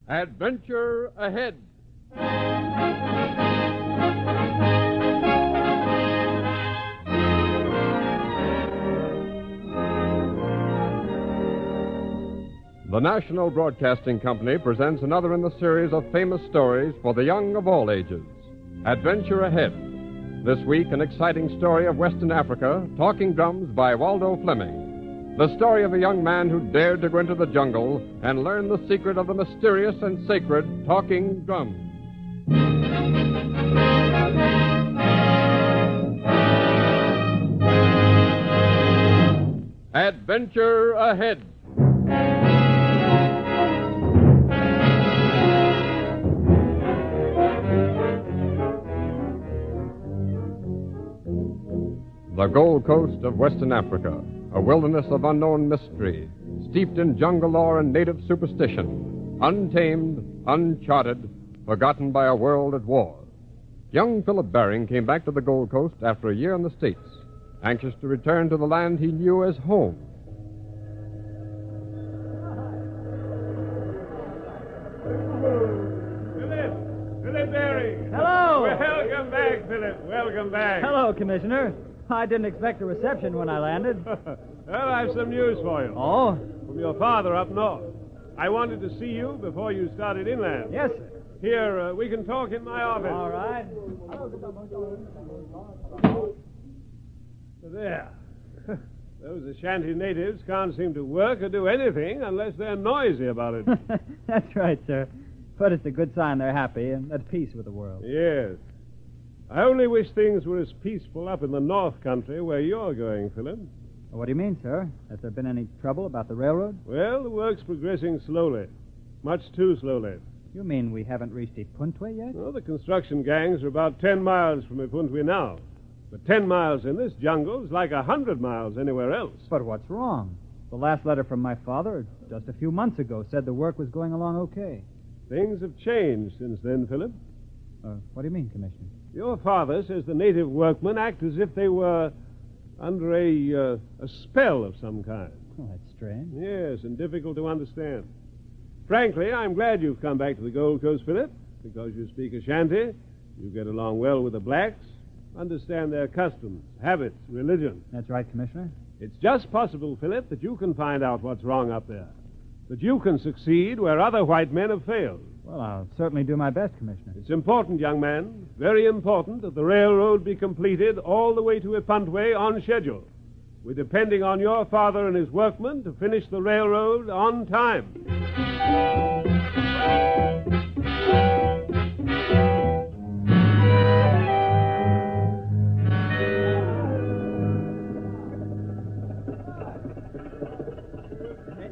Adventure ahead. The National Broadcasting Company presents another in the series of famous stories for the young of all ages. Adventure Ahead. This week, an exciting story of Western Africa, Talking Drums by Waldo Fleming. The story of a young man who dared to go into the jungle and learn the secret of the mysterious and sacred talking drums. Adventure Ahead. The Gold Coast of Western Africa, a wilderness of unknown mystery, steeped in jungle lore and native superstition, untamed, uncharted, forgotten by a world at war. Young Philip Baring came back to the Gold Coast after a year in the States, anxious to return to the land he knew as home. Philip Baring. Hello. Welcome back, Philip. Welcome back. Hello, Commissioner. I didn't expect a reception when I landed. Well, I have some news for you. Oh? From your father up north. I wanted to see you before you started inland. Yes, sir. Here, we can talk in my office. All right. There. Those Ashanti natives can't seem to work or do anything unless they're noisy about it. That's right, sir. But it's a good sign they're happy and at peace with the world. Yes. I only wish things were as peaceful up in the North Country where you're going, Philip. What do you mean, sir? Has there been any trouble about the railroad? Well, the work's progressing slowly. Much too slowly. You mean we haven't reached Ipuntwe yet? Well, the construction gangs are about 10 miles from Ipuntwe now. But 10 miles in this jungle is like 100 miles anywhere else. But what's wrong? The last letter from my father, just a few months ago, said the work was going along okay. Things have changed since then, Philip. What do you mean, Commissioner? Your father says the native workmen act as if they were under a spell of some kind. Oh, that's strange. Yes, and difficult to understand. Frankly, I'm glad you've come back to the Gold Coast, Philip, because you speak Ashanti, you get along well with the blacks, understand their customs, habits, religion. That's right, Commissioner. It's just possible, Philip, that you can find out what's wrong up there, that you can succeed where other white men have failed. Well, I'll certainly do my best, Commissioner. It's important, young man, very important, that the railroad be completed all the way to Ipuntwe on schedule. We're depending on your father and his workmen to finish the railroad on time.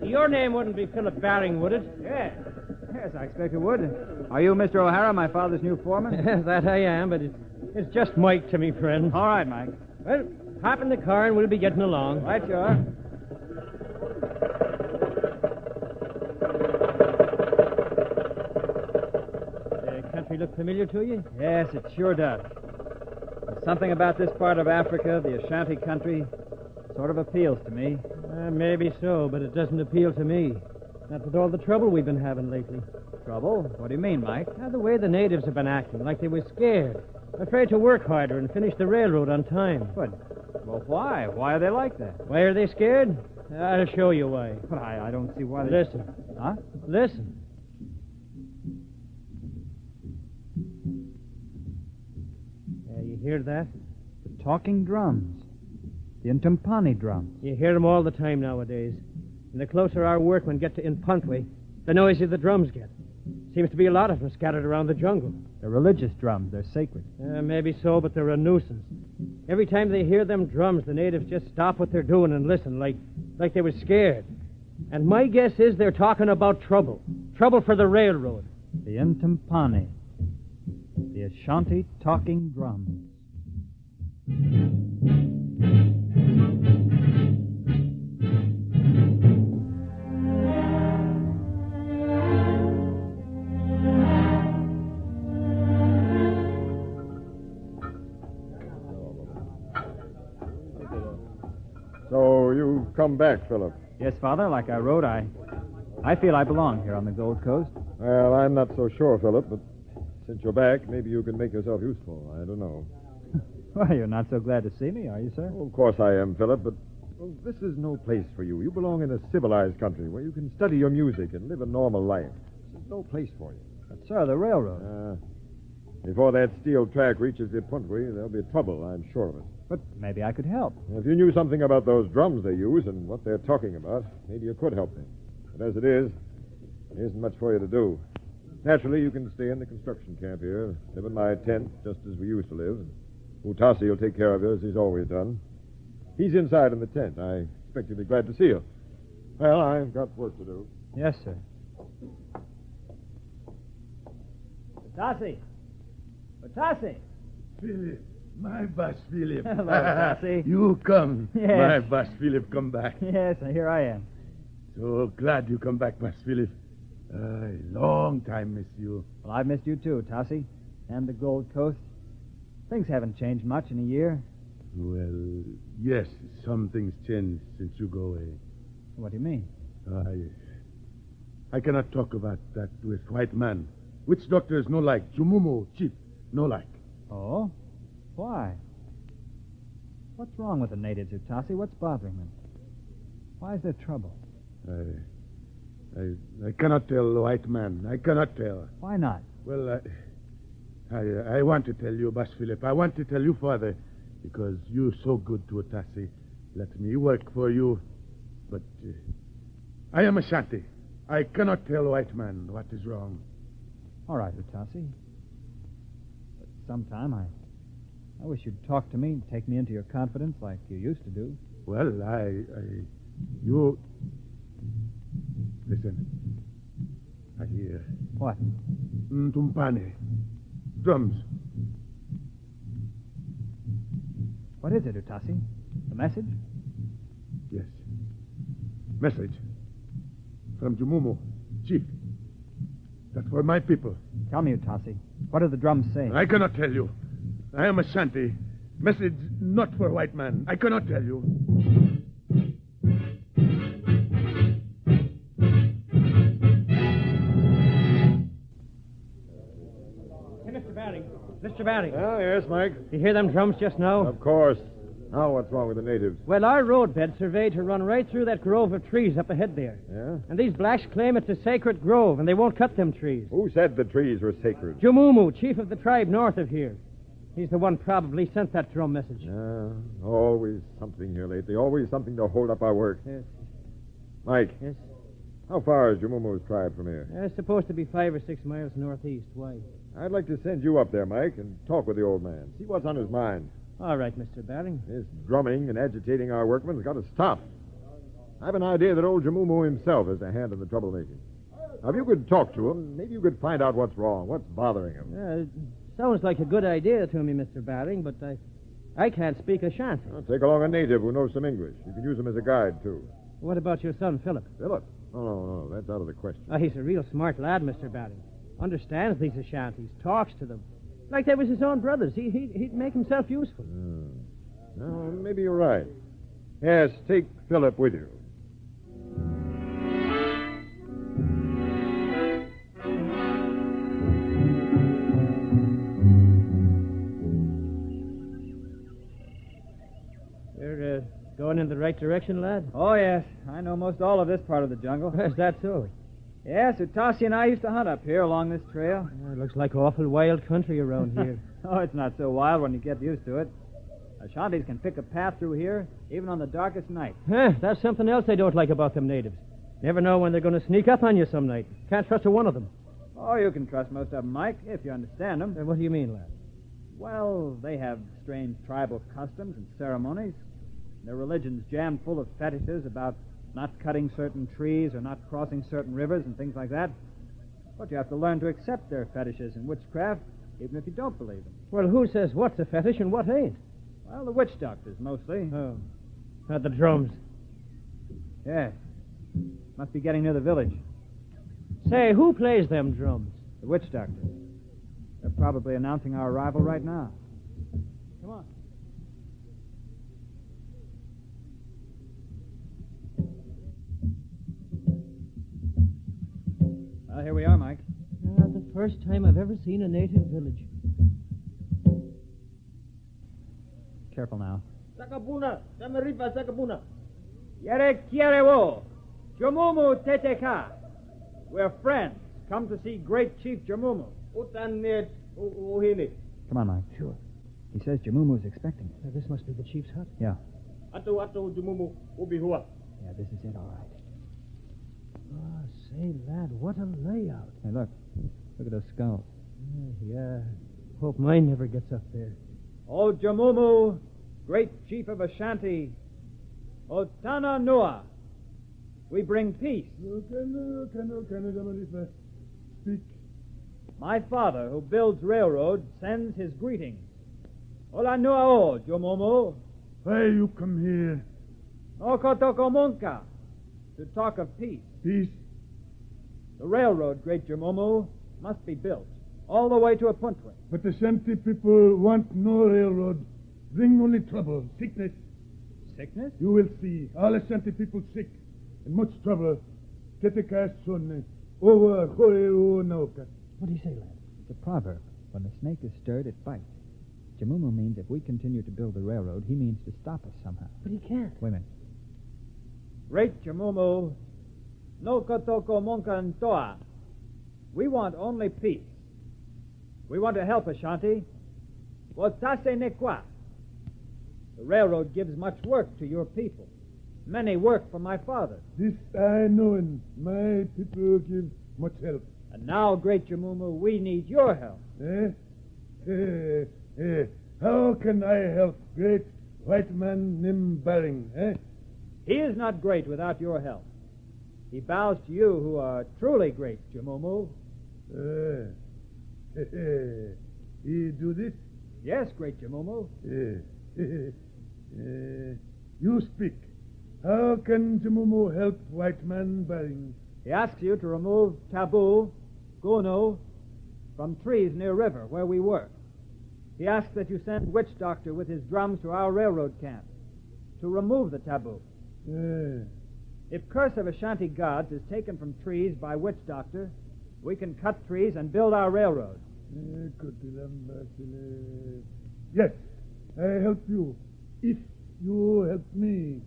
Your name wouldn't be Philip Baring, would it? Yes. Yes, I expect it would. Are you Mr. O'Hara, my father's new foreman? That I am, but it's just Mike to me, friend. All right, Mike. Well, hop in the car and we'll be getting along. Right, you are. The country look familiar to you? Yes, it sure does. There's something about this part of Africa, the Ashanti country, sort of appeals to me. Maybe so, but it doesn't appeal to me. Not with all the trouble we've been having lately. Trouble? What do you mean, Mike? The way the natives have been acting, like they were scared. Afraid to work harder and finish the railroad on time. Well, why? Why are they like that? Why are they scared? I'll show you why. But I don't see why they... Listen. Huh? Listen. You hear that? The talking drums. The Ntumpani drums. You hear them all the time nowadays. And the closer our workmen get to Ipuntwe, the noisier the drums get. Seems to be a lot of them scattered around the jungle. They're religious drums. They're sacred. Maybe so, but they're a nuisance. Every time they hear them drums, the natives just stop what they're doing and listen, like they were scared. And my guess is they're talking about trouble. Trouble for the railroad. The Ntumpani. The Ashanti talking drums. So you've come back, Philip. Yes, Father, like I wrote, I I feel I belong here on the Gold Coast. Well, I'm not so sure, Philip, but since you're back, maybe you can make yourself useful. I don't know. Well, you're not so glad to see me, are you, sir? Oh, of course I am, Philip, but this is no place for you. You belong in a civilized country where you can study your music and live a normal life. This is no place for you. But, sir, the railroad. Before that steel track reaches the Puntway, there'll be trouble, I'm sure of it. But maybe I could help. If you knew something about those drums they use and what they're talking about, maybe you could help me. But as it is, there isn't much for you to do. Naturally, you can stay in the construction camp here, live in my tent, just as we used to live. Utasi will take care of you, as he's always done. He's inside in the tent. I expect he'll be glad to see you. Well, I've got work to do. Yes, sir. Tassi! Tassi! Philip, my boss Philip. Hello, Tassi. You come. Yes. My boss Philip come back. Yes, here I am. So glad you come back, boss Philip. Long time miss you. Well, I've missed you too, Tassi. And the Gold Coast. Things haven't changed much in a year. Well, yes, some things changed since you go away. What do you mean? I cannot talk about that with white man. Witch doctors no like. Jumumu, cheap, no like. Oh? Why? What's wrong with the natives, Utasi? What's bothering them? Why is there trouble? I cannot tell, white man. I cannot tell. Why not? Well, I want to tell you, Boss Philip. I want to tell you, Father, because you're so good to Utasi. Let me work for you. But I am Ashanti. I cannot tell white man what is wrong. All right, Utasi. But sometime I wish you'd talk to me and take me into your confidence like you used to do. Well, you... Listen. I hear. What? Tumpane. Drums. What is it, Utasi? A message? Yes. Message. From Jumumu, chief. That's for my people. Tell me, Utasi. What do the drums say? I cannot tell you. I am Ashanti. Message not for white man. I cannot tell you. Hey, Mr. Baring. Mr. Baring. Oh, yes, Mike. You hear them drums just now? Of course. Now, what's wrong with the natives? Well, our roadbed surveyed to run right through that grove of trees up ahead there. Yeah? And these blacks claim it's a sacred grove, and they won't cut them trees. Who said the trees were sacred? Jumumu, chief of the tribe north of here. He's the one probably sent that drum message. Always something here lately. Always something to hold up our work. Yes. Mike. Yes? How far is Jumumu's tribe from here? It's supposed to be 5 or 6 miles northeast. Why? I'd like to send you up there, Mike, and talk with the old man. See what's on his mind. All right, Mr. Baring. This drumming and agitating our workmen has got to stop. I've an idea that old Jumumu himself is a hand in the troublemaking. Now, if you could talk to him, maybe you could find out what's wrong, what's bothering him. It sounds like a good idea to me, Mr. Baring, but I can't speak Ashanti. Well, take along a native who knows some English. You can use him as a guide, too. What about your son, Philip? Philip? No, that's out of the question. He's a real smart lad, Mr. Baring. Understands these Ashantis, talks to them. Like they was his own brothers. He'd make himself useful. No, maybe you're right. Yes, take Philip with you. You're going in the right direction, lad? Oh, yes. I know most all of this part of the jungle. Is that so? Yes, Utasi and I used to hunt up here along this trail. It looks like awful wild country around here. Oh, it's not so wild when you get used to it. Ashantis can pick a path through here, even on the darkest night. That's something else I don't like about them natives. Never know when they're going to sneak up on you some night. Can't trust a one of them. Oh, you can trust most of them, Mike, if you understand them. What do you mean, lad? Well, they have strange tribal customs and ceremonies. Their religion's jammed full of fetishes about not cutting certain trees or not crossing certain rivers and things like that. But you have to learn to accept their fetishes and witchcraft, even if you don't believe them. Well, who says what's a fetish and what ain't? Well, the witch doctors, mostly. Oh. The drums. Yes. Must be getting near the village. Say, who plays them drums? The witch doctors. They're probably announcing our arrival right now. Come on. Well, here we are, Mike. The first time I've ever seen a native village. Careful now. Sakabuna, Tamarifa Sakabuna. Yere Kierewo, Jumumu Teteka. We're friends. Come to see Great Chief Jumumu. Come on, Mike. Sure. He says Jumumu's expecting us. This must be the chief's hut. Yeah. Atu Jumumu Ubihua. Yeah, this is it, all right. Oh, say, lad, what a layout. Hey, look. Look at those skulls. Yeah. Hope mine never gets up there. O Jumumu, Great Chief of Ashanti. Otana Noa. We bring peace. Speak. My father, who builds railroads, sends his greetings. Ola Noa o, Jumumu. Why you come here? Okotokomunka. To talk of peace. Peace? The railroad, Great Jumumu, must be built all the way to a Puntwe. But the Shanty people want no railroad. Bring only trouble, sickness. Sickness? You will see. All the Shanty people sick. And much trouble. Teteka son. Over Hoeo Nauka. What do you say, lad? It's a proverb. When the snake is stirred, it bites. Jumumu means if we continue to build the railroad, he means to stop us somehow. But he can't. Wait a minute. Great Jumumu, no kotoko monka ntoa. We want only peace. We want to help Ashanti. Wotase nekwa. The railroad gives much work to your people. Many work for my father. This I know, and my people give much help. And now, Great Jumumu, we need your help. How can I help great white man named Baring, He is not great without your help. He bows to you who are truly great, Jumumu. He do this? Yes, Great Jumumu. You speak. How can Jumumu help white man Baring? He asks you to remove taboo, gono, from trees near river where we work. He asks that you send witch doctor with his drums to our railroad camp to remove the taboo. If curse of Ashanti gods is taken from trees by witch doctor, we can cut trees and build our railroad. Yes, I help you. If you help me.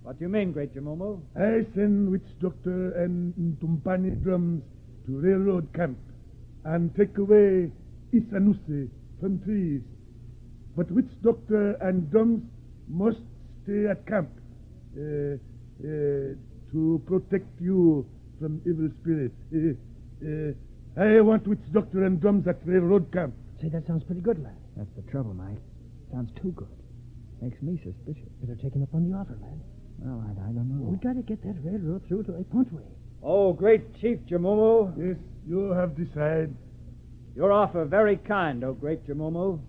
What do you mean, Great Jumumu? I send witch doctor and Tumpani drums to railroad camp and take away Isanuse from trees. But witch doctor and drums must stay at camp to protect you from evil spirits. I want witch doctor and drums at railroad camp. Say, that sounds pretty good, lad. That's the trouble, Mike. Sounds too good. Makes me suspicious. Better take him up on the offer, lad. Well, I don't know. We gotta get that railroad through to a Puntway. Oh, Great Chief Jumumu. Yes, you have decided. Your offer very kind, oh Great Jumumu.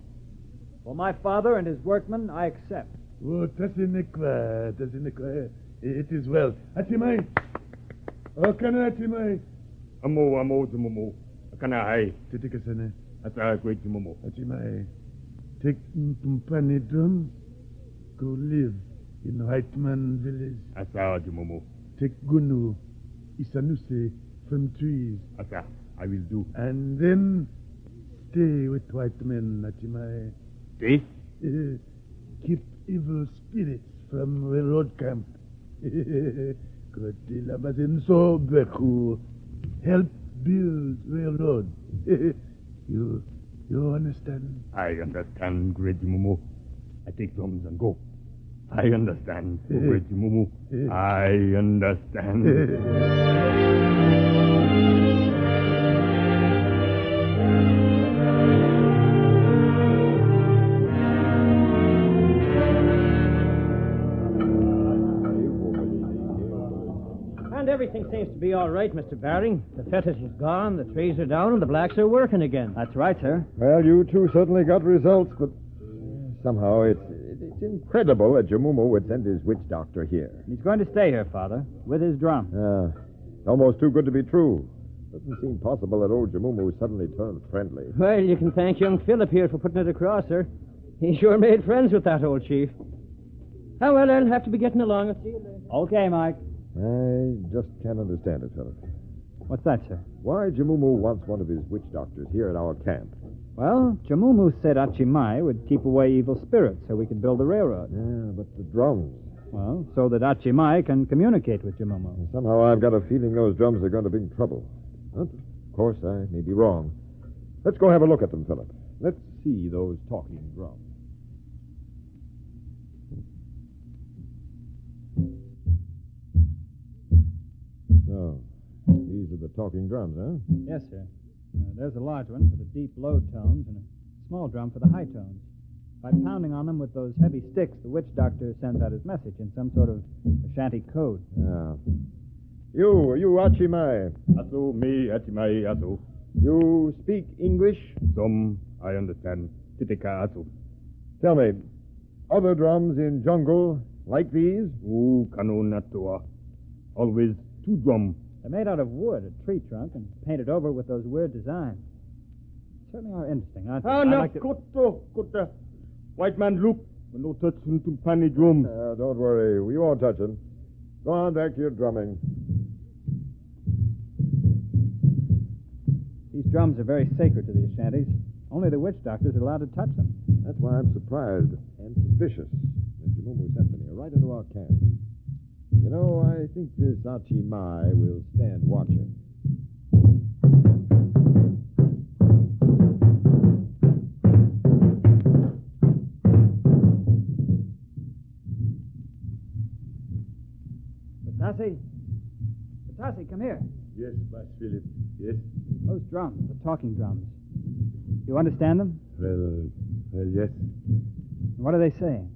For my father and his workmen, I accept. Oh, Tasinekwa. It is well. Atimai. Oh, kana Atimai. Amo, Jumumu. Kana hai. Titikasane. Ata Great Jumumu. Atimai. Take Tumpani drum. Go live in White Man village. Asa Jumumu. Take Gunu, Isanuse from trees. Asa, I will do. And then stay with white men, Atimai. Stay? Keep evil spirits from railroad camp. Help build railroad. You understand? I understand, Great Jumumu. I take drums and go. I understand, Great Jumumu. I understand. And everything seems to be all right, Mr. Baring. The fetish is gone, the trees are down, and the blacks are working again. That's right, sir. Well, you two certainly got results, but somehow it's incredible that Jumumu would send his witch doctor here. He's going to stay here, Father, with his drum. Almost too good to be true. Doesn't seem possible that old Jumumu suddenly turned friendly. Well, you can thank young Philip here for putting it across, sir. He sure made friends with that old chief. Oh, well, I'll have to be getting along. I'll see you later. Okay, Mike. I just can't understand it, Philip. What's that, sir? Why Jamumu wants one of his witch doctors here at our camp. Well, Jamumu said Achimai would keep away evil spirits so we could build the railroad. Yeah, but the drums. Well, so that Achimai can communicate with Jamumu. Somehow I've got a feeling those drums are going to bring trouble. But, of course, I may be wrong. Let's go have a look at them, Philip. Let's see those talking drums. So, these are the talking drums, huh? Yes, sir. There's a large one for the deep, low tones and a small drum for the high tones. By pounding on them with those heavy sticks, the witch doctor sends out his message in some sort of Ashanti code. Yeah. You Achimai. Asu, me, Achimai, Asu. You speak English? Some, I understand. Titika, Asu. Tell me, other drums in jungle like these? Kanu Natua. Always 2 drum. They're made out of wood, a tree trunk, and painted over with those weird designs. Certainly are interesting, aren't they? Kutta. White man look. When no touch into pani drum. Don't worry. We won't touch them. Go on back to your drumming. These drums are very sacred to the Ashantis. Only the witch doctors are allowed to touch them. That's why I'm surprised and suspicious that Jamumu sent them here, right into our camp. You know, I think this Achimai will stand watching. Batasi, come here. Yes, Bass Philip. Yes. Those drums, the talking drums. You understand them? Well, yes. What are they saying?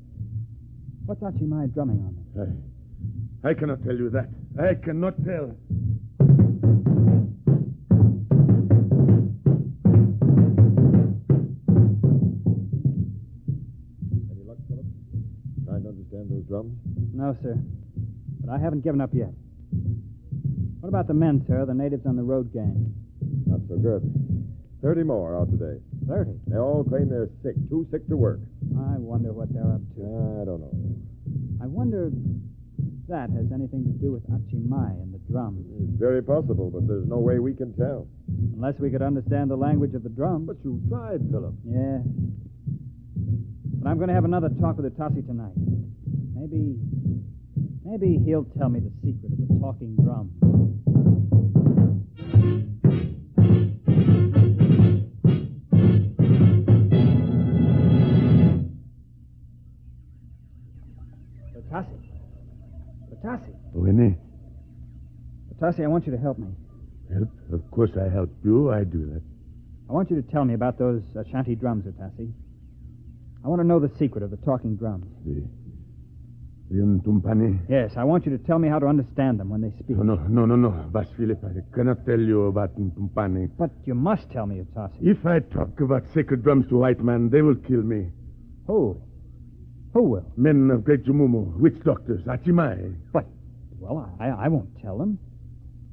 What's Achimai drumming on them? I cannot tell you that. I cannot tell. Any luck, Philip? Trying to understand those drums? No, sir. But I haven't given up yet. What about the men, sir, the natives on the road gang? Not so good. 30 more out today. 30? They all claim they're sick, too sick to work. I wonder what they're up to. I don't know. I wonder if that has anything to do with Achimai and the drums. It's very possible, but there's no way we can tell. Unless we could understand the language of the drums. But you tried, Philip. Yeah. But I'm going to have another talk with Utasi tonight. Maybe he'll tell me the secret of the talking drums. Batasi. Winnie. Batasi, I want you to help me. Help? Of course I help you. I do that. I want you to tell me about those Ashanti drums, Batasi. I want to know the secret of the talking drums. The Tumpani? Yes, I want you to tell me how to understand them when they speak. No. Bass Philip, I cannot tell you about Tumpani. But you must tell me, Utasi. If I talk about sacred drums to white men, they will kill me. Who? Who will? Men of Great Jamumu, witch doctors, Achimai. But, well, I won't tell them.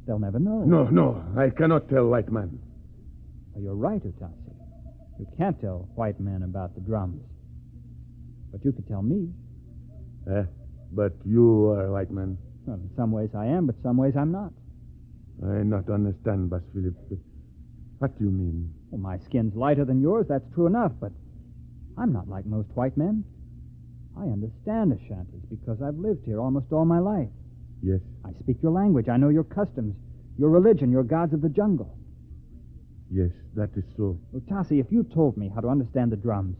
They'll never know. No, I cannot tell white men. Well, you're right, Utasi. You can't tell white men about the drums. But you could tell me. But you are a white man. Well, in some ways I am, but some ways I'm not. I not understand, Bass Philip. What do you mean? Well, my skin's lighter than yours, that's true enough, but I'm not like most white men. I understand Ashantis because I've lived here almost all my life. Yes. I speak your language. I know your customs, your religion, your gods of the jungle. Yes, that is so. Utasi, if you told me how to understand the drums,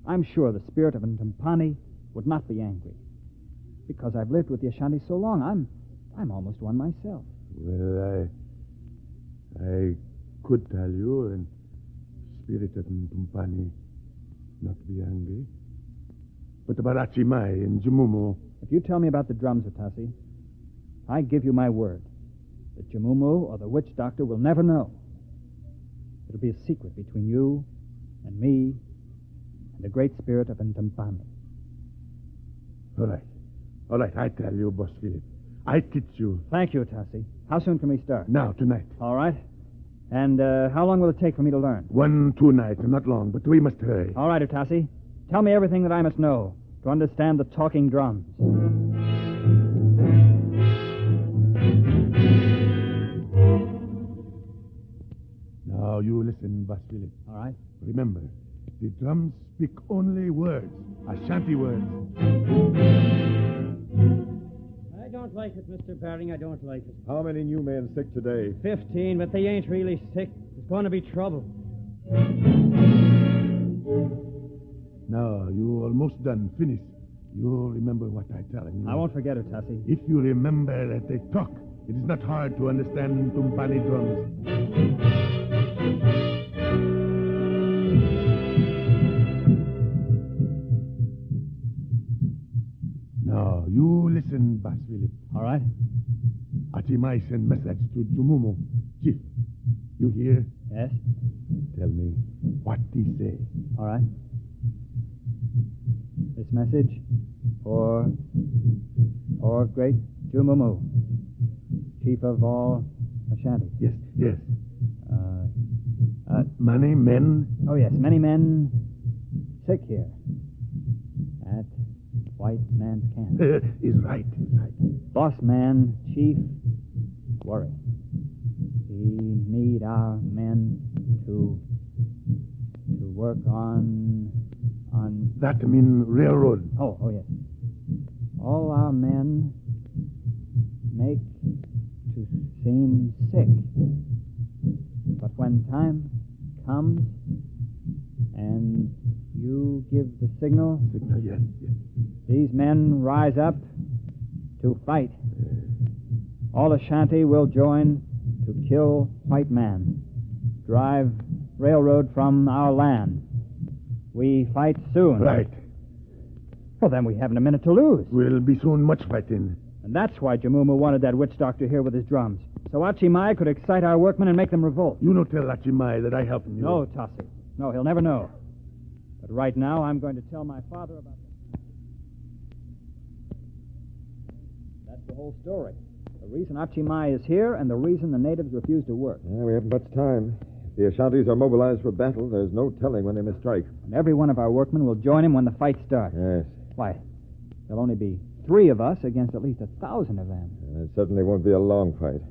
I'm sure the spirit of Ntumpani would not be angry. Because I've lived with the Ashanti so long, I'm almost one myself. Well, I could tell you, and spirit of Ntumpani not be angry. But about Achimai and Jamumu. If you tell me about the drums, Utasi, I give you my word that Jamumu or the witch doctor will never know. It'll be a secret between you and me and the great spirit of Ntumpani. All right, I tell you, Boss Philip. I teach you. Thank you, Utasi. How soon can we start? Now, tonight. All right. And how long will it take for me to learn? 1-2 nights, not long, but we must hurry. All right, Utasi. Tell me everything that I must know to understand the talking drums. Now you listen, Boss Philip. All right. Remember, the drums speak only words, Ashanti words. I don't like it, Mr. Baring. I don't like it. How many new men sick today? 15, but they ain't really sick. There's going to be trouble. Now, you almost done. Finish. You remember what I tell you. I won't forget it, Tassie. If you remember that they talk, it is not hard to understand Tumpani drums. Now, you listen, Boss Philip. All right. Achimai send message to Jumumu. Chief, you hear? Yes. Tell me what he say. All right. This message for great Jumumu, chief of all Ashanti. Yes. Many men. Oh, yes, many men sick here at white man's camp. Is right. Boss man, chief, worry. We need our men to work on. That mean railroad. Oh, yes. All our men make to seem sick. But when time comes and you give the signal, Yes. these men rise up to fight. All Ashanti will join to kill white man, drive railroad from our land. We fight soon. Right. Well, then we haven't a minute to lose. Will be soon much fighting. And that's why Jamumu wanted that witch doctor here with his drums. So Achimai could excite our workmen and make them revolt. You no tell Achimai that I helping you. No, Tossi. No, he'll never know. But right now, I'm going to tell my father about it. That's the whole story. The reason Achimai is here and the reason the natives refuse to work. We haven't much time. If the Ashantis are mobilized for battle, there's no telling when they may strike. And every one of our workmen will join him when the fight starts. Yes. Why, there'll only be 3 of us against at least 1,000 of them. And it certainly won't be a long fight.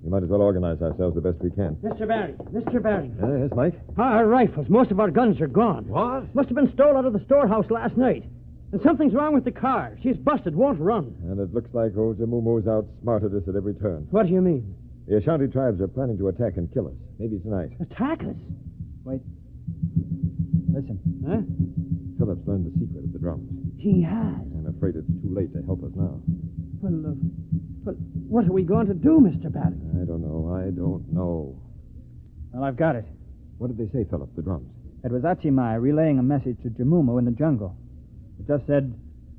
We might as well organize ourselves the best we can. Mr. Baring. Yes, Mike? Our rifles. Most of our guns are gone. What? Must have been stole out of the storehouse last night. And something's wrong with the car. She's busted, won't run. And it looks like old Jamumu's outsmarted us at every turn. What do you mean? The Ashanti tribes are planning to attack and kill us. Maybe tonight. Attack us? Wait. Listen. Huh? Philip's learned the secret of the drums. He has. I'm afraid it's too late to help us now. Well, what are we going to do, Mr. Baring? I don't know. Well, I've got it. What did they say, Philip, the drums? It was Achimai relaying a message to Jamumu in the jungle. It just said,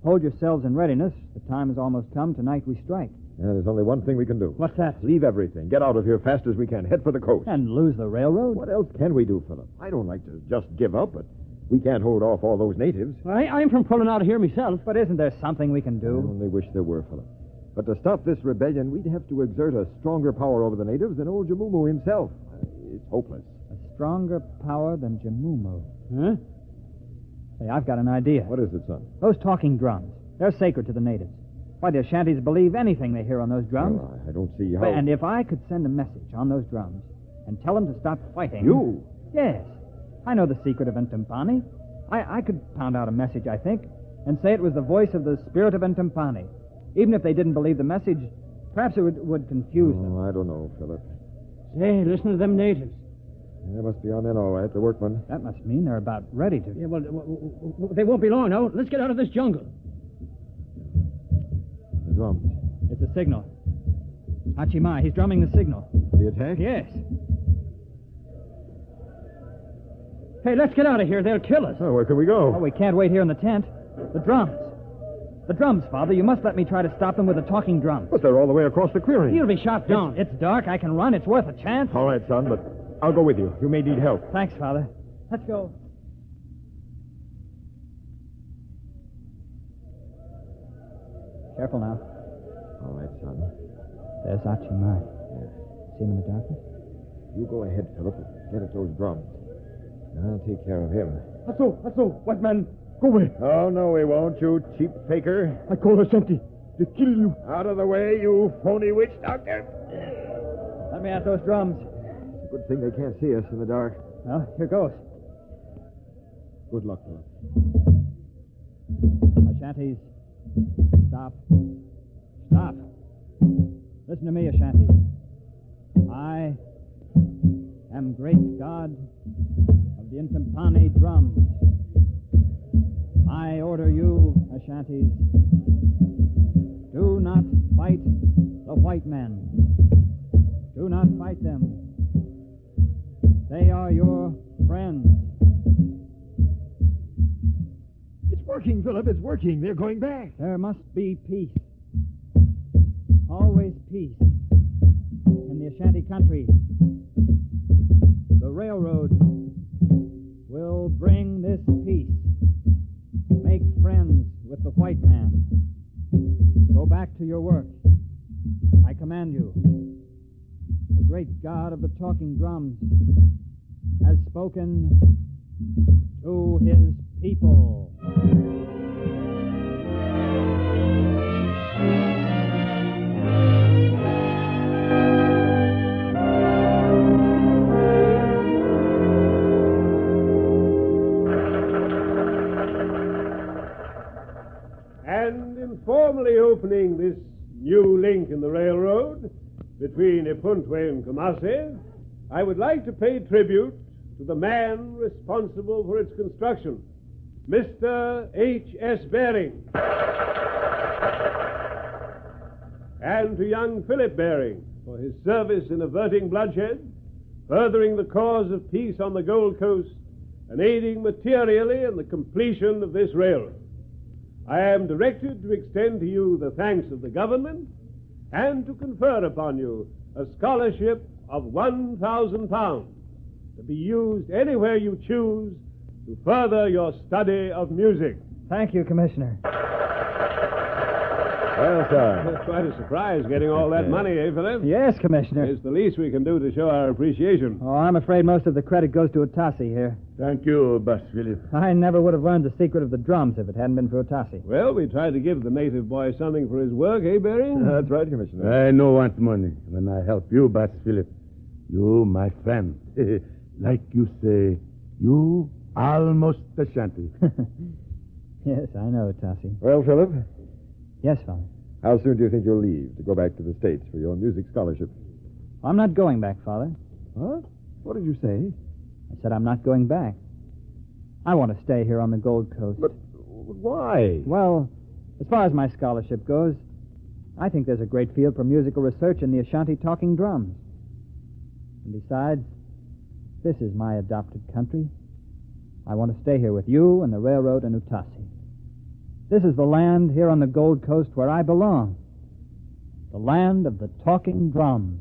hold yourselves in readiness. The time has almost come. Tonight we strike. Yeah, there's only one thing we can do. What's that? Leave everything. Get out of here fast as we can. Head for the coast. And lose the railroad? What else can we do, Philip? I don't like to just give up, but we can't hold off all those natives. I'm from pulling out of here myself. But isn't there something we can I do? only wish there were, Philip. But to stop this rebellion, we'd have to exert a stronger power over the natives than old Jamumu himself. It's hopeless. A stronger power than Jamumu. Huh? Say, I've got an idea. What is it, son? Those talking drums. They're sacred to the natives. Why, the Ashantis believe anything they hear on those drums. Well, I don't see how... And if I could send a message on those drums and tell them to stop fighting... You? Yes. I know the secret of Ntumpani. I could pound out a message, I think, and say it was the voice of the spirit of Ntumpani. Even if they didn't believe the message, perhaps it would confuse them. I don't know, Philip. Say, listen to them natives. They must be on in all right, the workmen. That must mean they're about ready to... Yeah, well, they won't be long now. Let's get out of this jungle. The drums. It's a signal. Achimai, he's drumming the signal. The attack? Yes. Hey, let's get out of here. They'll kill us. Oh, where can we go? Oh, we can't wait here in the tent. The drums. The drums, Father. You must let me try to stop them with the talking drums. But they're all the way across the clearing. You'll be shot down. It's dark. I can run. It's worth a chance. All right, son, but I'll go with you. You may need help. Thanks, Father. Let's go. Careful now. All right, son. There's Achimai. Yes. See him in the darkness? You go ahead, Philip. Get at those drums. I'll take care of him. That's all. White man, go away. Oh, no, we won't, you cheap faker. I call Ashanti. They kill you. Out of the way, you phony witch doctor. Let me at those drums. Good thing they can't see us in the dark. Well, here goes. Good luck, Philip. Ashantis, stop. Stop. Listen to me, Ashantis. I am great god of the Intimpani drums. I order you, Ashantis, do not fight the white men. Do not fight them. They are your friends. It's working, Philip. It's working. They're going back. There must be peace. Always peace. In the Ashanti country, the railroad will bring this peace. Make friends with the white man. Go back to your work. I command you. The great god of the talking drums has spoken to his people. And in formally opening this new link in the railroad between Ipuntwe and Kumasi, I would like to pay tribute to the man responsible for its construction, Mr. H.S. Baring, and to young Philip Baring for his service in averting bloodshed, furthering the cause of peace on the Gold Coast, and aiding materially in the completion of this railroad. I am directed to extend to you the thanks of the government and to confer upon you a scholarship of £1,000 to be used anywhere you choose to further your study of music. Thank you, Commissioner. Well, sir. It's quite a surprise getting all that money, eh, Philip? Yes, Commissioner. It's the least we can do to show our appreciation. Oh, I'm afraid most of the credit goes to Otasi here. Thank you, Bus Philip. I never would have learned the secret of the drums if it hadn't been for Otasi. Well, we tried to give the native boy something for his work, eh, Baring? That's right, Commissioner. I no want money when I help you, Bus Philip. You, my friend. Like you say, you almost Ashanti. Yes, I know, Otasi. Well, Philip, Yes, Father. how soon do you think you'll leave to go back to the States for your music scholarship? I'm not going back, Father. Huh? What did you say? I said I'm not going back. I want to stay here on the Gold Coast. But why? Well, as far as my scholarship goes, I think there's a great field for musical research in the Ashanti talking drums. And besides, this is my adopted country. I want to stay here with you and the railroad and Utasi. This is the land here on the Gold Coast where I belong. The land of the talking drums.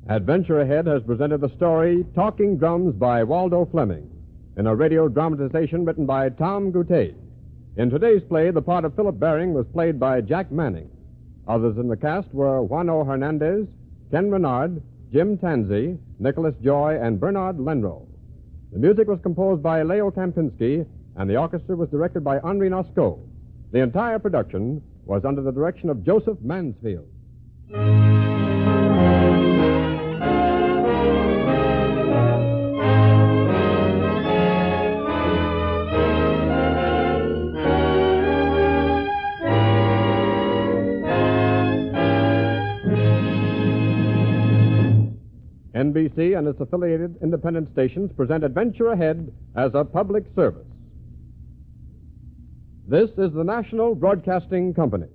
Adventure Ahead has presented the story Talking Drums by Waldo Fleming in a radio dramatization written by Tom Goutet. In today's play, the part of Philip Baring was played by Jack Manning. Others in the cast were Juano Hernandez, Ken Renard, Jim Tanzi, Nicholas Joy, and Bernard Lenrow. The music was composed by Leo Kampinski, and the orchestra was directed by Henri Nosco. The entire production was under the direction of Joseph Mansfield. NBC and its affiliated independent stations present Adventure Ahead as a public service. This is the National Broadcasting Company.